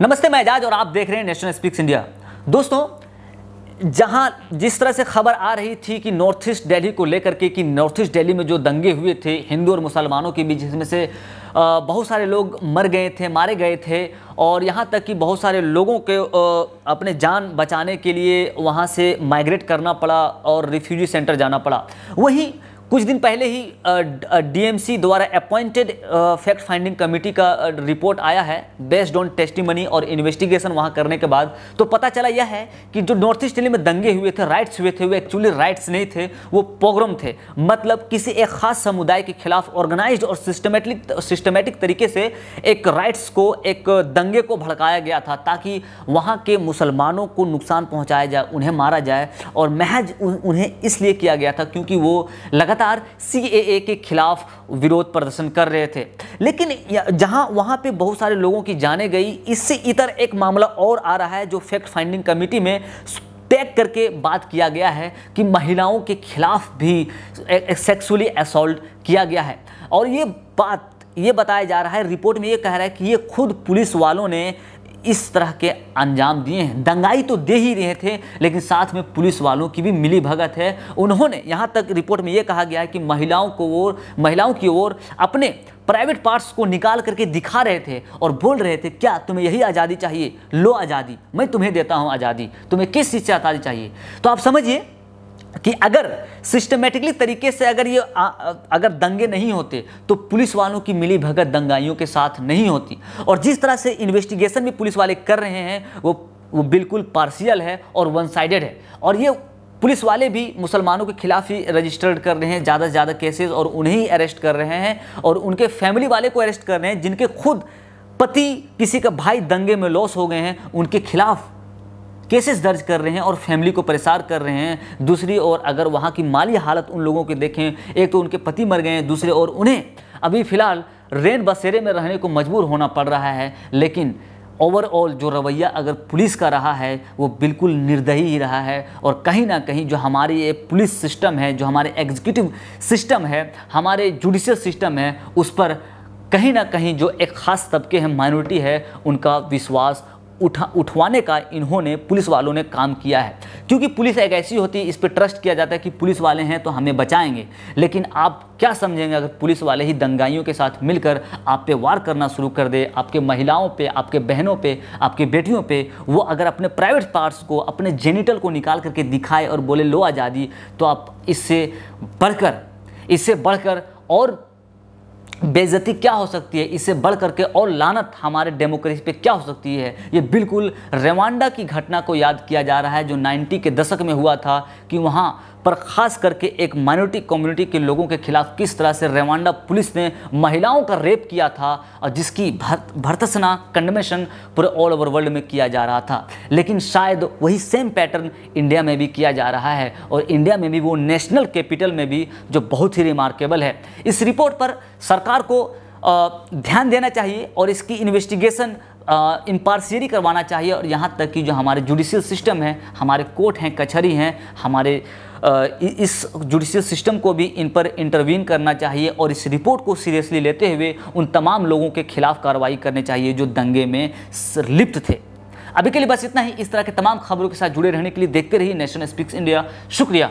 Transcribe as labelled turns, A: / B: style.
A: नमस्ते, मैं एजाज और आप देख रहे हैं नेशनल स्पीक्स इंडिया। दोस्तों, जहां जिस तरह से खबर आ रही थी कि नॉर्थ ईस्ट दिल्ली को लेकर के कि नॉर्थ ईस्ट दिल्ली में जो दंगे हुए थे हिंदू और मुसलमानों के बीच, जिसमें से बहुत सारे लोग मर गए थे, मारे गए थे और यहाँ तक कि बहुत सारे लोगों के अपने जान बचाने के लिए वहाँ से माइग्रेट करना पड़ा और रिफ्यूजी सेंटर जाना पड़ा। वहीं कुछ दिन पहले ही डीएमसी द्वारा अपॉइंटेड फैक्ट फाइंडिंग कमेटी का रिपोर्ट आया है बेस्ड ऑन टेस्टिमनी और इन्वेस्टिगेशन वहां करने के बाद तो पता चला यह है कि जो नॉर्थ ईस्ट दिल्ली में दंगे हुए थे, राइट्स हुए थे, वो एक्चुअली राइट्स नहीं थे, वो पोग्राम थे। मतलब किसी एक खास समुदाय के खिलाफ ऑर्गेनाइज्ड और सिस्टमेटिक तरीके से एक राइट्स को, एक दंगे को भड़काया गया था ताकि वहां के मुसलमानों को नुकसान पहुंचाया जाए, उन्हें मारा जाए। और महज उन्हें इसलिए किया गया था क्योंकि वो लगातार सीएए के खिलाफ विरोध प्रदर्शन कर रहे थे। लेकिन जहां वहां पे बहुत सारे लोगों की जाने गई, इससे इतर एक मामला और आ रहा है जो फैक्ट फाइंडिंग कमेटी में टैग करके बात किया गया है कि महिलाओं के खिलाफ भी सेक्सुअली असॉल्ट किया गया है। और ये बताया जा रहा है, रिपोर्ट में ये कह रहा है कि ये खुद पुलिस वालों ने इस तरह के अंजाम दिए हैं। दंगाई तो दे ही रहे थे लेकिन साथ में पुलिस वालों की भी मिली भगत है। उन्होंने यहाँ तक रिपोर्ट में ये कहा गया है कि महिलाओं की ओर अपने प्राइवेट पार्ट्स को निकाल करके दिखा रहे थे और बोल रहे थे, क्या तुम्हें यही आज़ादी चाहिए? लो आज़ादी, मैं तुम्हें देता हूँ आज़ादी, तुम्हें किस चीज़ से आज़ादी चाहिए? तो आप समझिए कि अगर सिस्टमेटिकली तरीके से अगर दंगे नहीं होते तो पुलिस वालों की मिली भगत दंगाइयों के साथ नहीं होती। और जिस तरह से इन्वेस्टिगेशन भी पुलिस वाले कर रहे हैं वो बिल्कुल पार्शियल है और वन साइडेड है। और ये पुलिस वाले भी मुसलमानों के खिलाफ ही रजिस्टर्ड कर रहे हैं ज़्यादा से ज़्यादा केसेस और उन्हें ही अरेस्ट कर रहे हैं और उनके फैमिली वाले को अरेस्ट कर रहे हैं जिनके खुद पति, किसी का भाई दंगे में लॉस हो गए हैं, उनके खिलाफ केसेस दर्ज कर रहे हैं और फैमिली को परेशान कर रहे हैं। दूसरी ओर अगर वहाँ की माली हालत उन लोगों की देखें, एक तो उनके पति मर गए हैं, दूसरी ओर उन्हें अभी फ़िलहाल रेन बसेरे में रहने को मजबूर होना पड़ रहा है। लेकिन ओवरऑल जो रवैया अगर पुलिस का रहा है वो बिल्कुल निर्दयी ही रहा है। और कहीं ना कहीं जो हमारी ये पुलिस सिस्टम है, जो हमारे एग्जीक्यूटिव सिस्टम है, हमारे जुडिशियल सिस्टम है, उस पर कहीं ना कहीं जो एक ख़ास तबके हैं, माइनॉरिटी है, उनका विश्वास उठवाने का इन्होंने पुलिस वालों ने काम किया है। क्योंकि पुलिस एक ऐसी होती है, इस पर ट्रस्ट किया जाता है कि पुलिस वाले हैं तो हमें बचाएंगे। लेकिन आप क्या समझेंगे अगर पुलिस वाले ही दंगाइयों के साथ मिलकर आप पे वार करना शुरू कर दे, आपके महिलाओं पे, आपके बहनों पे, आपके बेटियों पे, वो अगर अपने प्राइवेट पार्ट्स को, अपने जेनिटल को निकाल करके दिखाए और बोले लो आज़ादी, तो आप इससे बढ़कर और बेइज्जती क्या हो सकती है, इससे बढ़ करके और लानत हमारे डेमोक्रेसी पे क्या हो सकती है। ये बिल्कुल रवांडा की घटना को याद किया जा रहा है जो 90 के दशक में हुआ था कि वहाँ पर ख़ास करके एक माइनॉरिटी कम्युनिटी के लोगों के खिलाफ किस तरह से रवांडा पुलिस ने महिलाओं का रेप किया था और जिसकी भर्त्सना कंडेमेशन पूरे ऑल ओवर वर्ल्ड में किया जा रहा था। लेकिन शायद वही सेम पैटर्न इंडिया में भी किया जा रहा है और इंडिया में भी वो नेशनल कैपिटल में भी, जो बहुत ही रिमार्केबल है। इस रिपोर्ट पर सरकार को ध्यान देना चाहिए और इसकी इन्वेस्टिगेशन इम्पार्शियली करवाना चाहिए। और यहाँ तक कि जो हमारे जुडिशियल सिस्टम है, हमारे कोर्ट हैं, कचहरी हैं, हमारे इस जुडिशियल सिस्टम को भी इन पर इंटरवीन करना चाहिए और इस रिपोर्ट को सीरियसली लेते हुए उन तमाम लोगों के खिलाफ कार्रवाई करनी चाहिए जो दंगे में लिप्त थे। अभी के लिए बस इतना ही। इस तरह के तमाम खबरों के साथ जुड़े रहने के लिए देखते रहिए नेशनल स्पीक्स इंडिया। शुक्रिया।